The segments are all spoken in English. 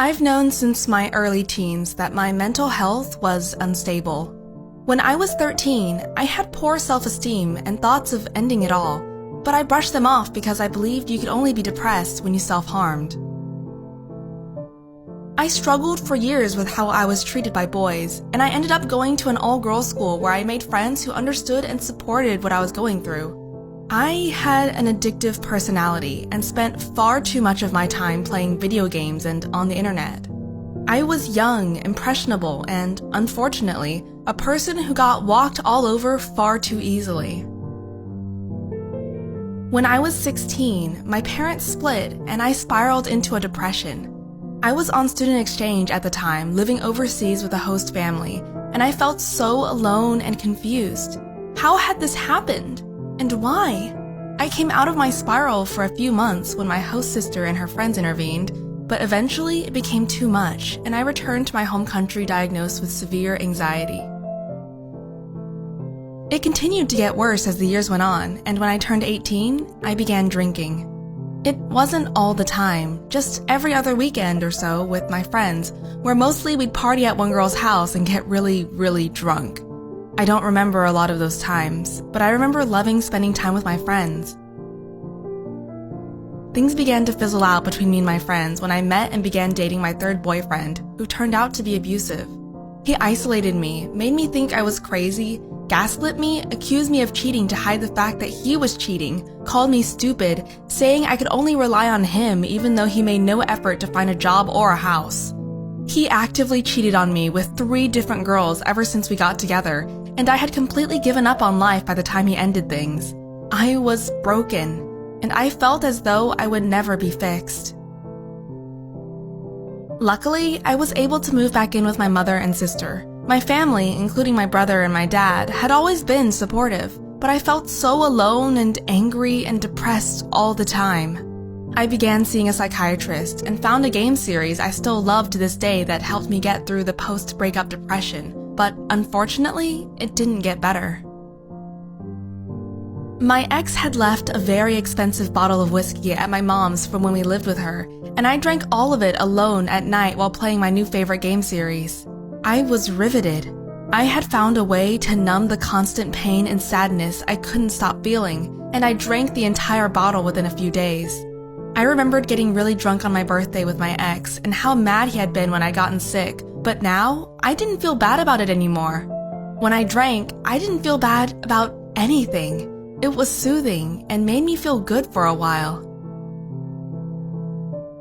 I've known since my early teens that my mental health was unstable. When I was 13, I had poor self-esteem and thoughts of ending it all, but I brushed them off because I believed you could only be depressed when you self-harmed. I struggled for years with how I was treated by boys, and I ended up going to an all-girls school where I made friends who understood and supported what I was going through. I had an addictive personality and spent far too much of my time playing video games and on the internet. I was young, impressionable, and, unfortunately, a person who got walked all over far too easily. When I was 16, my parents split and I spiraled into a depression. I was on student exchange at the time, living overseas with a host family, and I felt so alone and confused. How had this happened? And why? I came out of my spiral for a few months when my host sister and her friends intervened, but eventually it became too much, and I returned to my home country diagnosed with severe anxiety. It continued to get worse as the years went on, and when I turned 18, I began drinking. It wasn't all the time, just every other weekend or so with my friends, where mostly we'd party at one girl's house and get really, really drunk. I don't remember a lot of those times, but I remember loving spending time with my friends. Things began to fizzle out between me and my friends when I met and began dating my third boyfriend, who turned out to be abusive. He isolated me, made me think I was crazy, gaslit me, accused me of cheating to hide the fact that he was cheating, called me stupid, saying I could only rely on him even though he made no effort to find a job or a house. He actively cheated on me with 3 different girls ever since we got together, and I had completely given up on life by the time he ended things. I was broken, and I felt as though I would never be fixed. Luckily, I was able to move back in with my mother and sister. My family, including my brother and my dad, had always been supportive, but I felt so alone and angry and depressed all the time. I began seeing a psychiatrist and found a game series I still love to this day that helped me get through the post-breakup depression, but unfortunately, it didn't get better. My ex had left a very expensive bottle of whiskey at my mom's from when we lived with her, and I drank all of it alone at night while playing my new favorite game series. I was riveted. I had found a way to numb the constant pain and sadness I couldn't stop feeling, and I drank the entire bottle within a few days. I remembered getting really drunk on my birthday with my ex and how mad he had been when I'd gotten sick, but now I didn't feel bad about it anymore. When I drank, I didn't feel bad about anything. It was soothing and made me feel good for a while.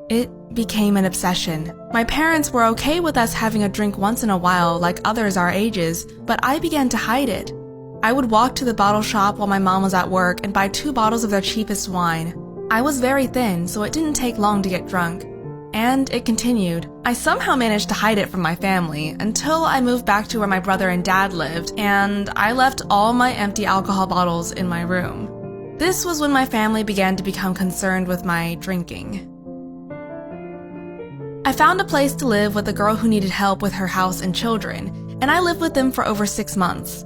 It became an obsession. My parents were okay with us having a drink once in a while like others our ages, but I began to hide it. I would walk to the bottle shop while my mom was at work and buy 2 bottles of their cheapest wine. I was very thin, so it didn't take long to get drunk. And it continued. I somehow managed to hide it from my family until I moved back to where my brother and dad lived, and I left all my empty alcohol bottles in my room. This was when my family began to become concerned with my drinking. I found a place to live with a girl who needed help with her house and children, and I lived with them for over 6 months.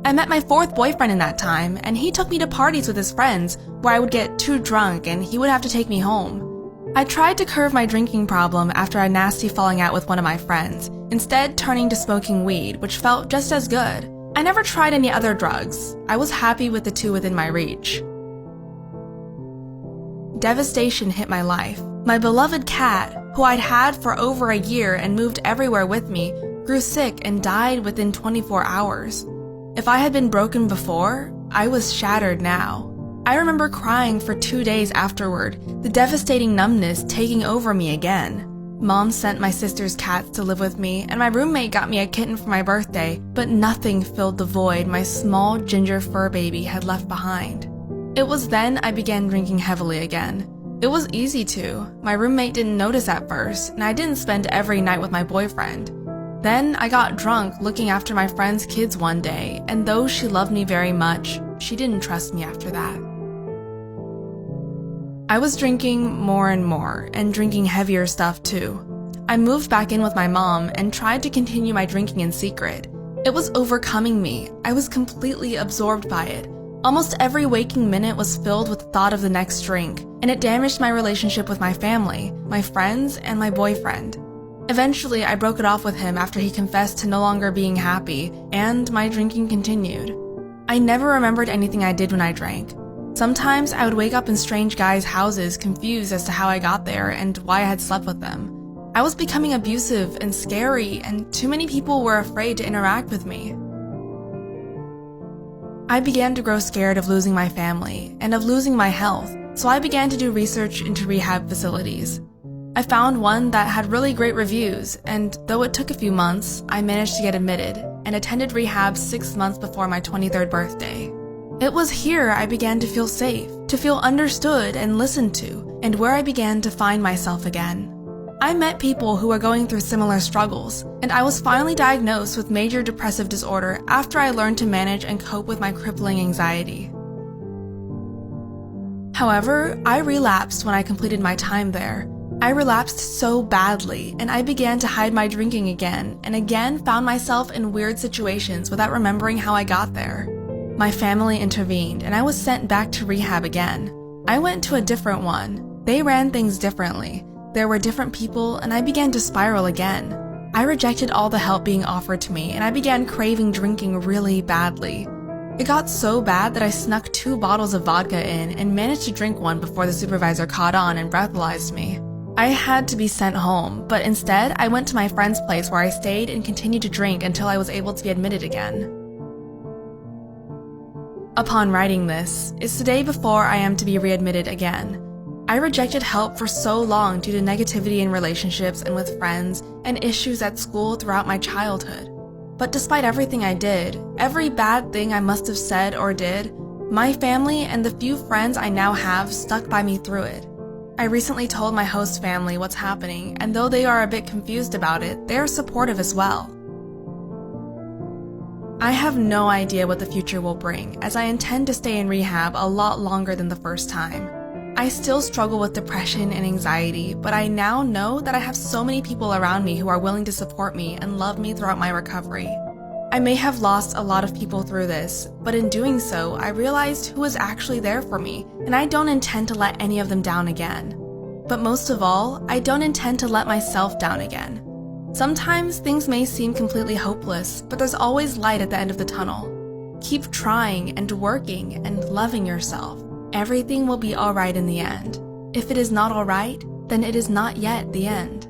I met my 4th boyfriend in that time, and he took me to parties with his friends where I would get too drunk and he would have to take me home. I tried to curb my drinking problem after a nasty falling out with one of my friends, instead turning to smoking weed, which felt just as good. I never tried any other drugs. I was happy with the 2 within my reach. Devastation hit my life. My beloved cat, who I'd had for over a year and moved everywhere with me, grew sick and died within 24 hours. If I had been broken before, I was shattered now. I remember crying for 2 days afterward, the devastating numbness taking over me again. Mom sent my sister's cats to live with me, and my roommate got me a kitten for my birthday, but nothing filled the void my small ginger fur baby had left behind. It was then I began drinking heavily again. It was easy to. My roommate didn't notice at first, and I didn't spend every night with my boyfriend. Then I got drunk looking after my friend's kids one day, and though she loved me very much, she didn't trust me after that. I was drinking more and more, and drinking heavier stuff too. I moved back in with my mom and tried to continue my drinking in secret. It was overcoming me. I was completely absorbed by it. Almost every waking minute was filled with the thought of the next drink, and it damaged my relationship with my family, my friends, and my boyfriend. Eventually, I broke it off with him after he confessed to no longer being happy, and my drinking continued. I never remembered anything I did when I drank. Sometimes I would wake up in strange guys' houses confused as to how I got there and why I had slept with them. I was becoming abusive and scary, and too many people were afraid to interact with me. I began to grow scared of losing my family and of losing my health, so I began to do research into rehab facilities. I found one that had really great reviews, and though it took a few months, I managed to get admitted and attended rehab 6 months before my 23rd birthday. It was here I began to feel safe, to feel understood and listened to, and where I began to find myself again. I met people who were going through similar struggles, and I was finally diagnosed with major depressive disorder after I learned to manage and cope with my crippling anxiety. However, I relapsed when I completed my time there. I relapsed so badly, and I began to hide my drinking again, and again found myself in weird situations without remembering how I got there. My family intervened, and I was sent back to rehab again. I went to a different one. They ran things differently. There were different people, and I began to spiral again. I rejected all the help being offered to me, and I began craving drinking really badly. It got so bad that I snuck 2 bottles of vodka in and managed to drink one before the supervisor caught on and breathalyzed me. I had to be sent home, but instead I went to my friend's place where I stayed and continued to drink until I was able to be admitted again. Upon writing this, it's the day before I am to be readmitted again. I rejected help for so long due to negativity in relationships and with friends and issues at school throughout my childhood. But despite everything I did, every bad thing I must have said or did, my family and the few friends I now have stuck by me through it. I recently told my host family what's happening, and though they are a bit confused about it, they are supportive as well. I have no idea what the future will bring, as I intend to stay in rehab a lot longer than the first time. I still struggle with depression and anxiety, but I now know that I have so many people around me who are willing to support me and love me throughout my recovery. I may have lost a lot of people through this, but in doing so, I realized who was actually there for me, and I don't intend to let any of them down again. But most of all, I don't intend to let myself down again. Sometimes things may seem completely hopeless, but there's always light at the end of the tunnel. Keep trying and working and loving yourself. Everything will be alright in the end. If it is not alright, then it is not yet the end.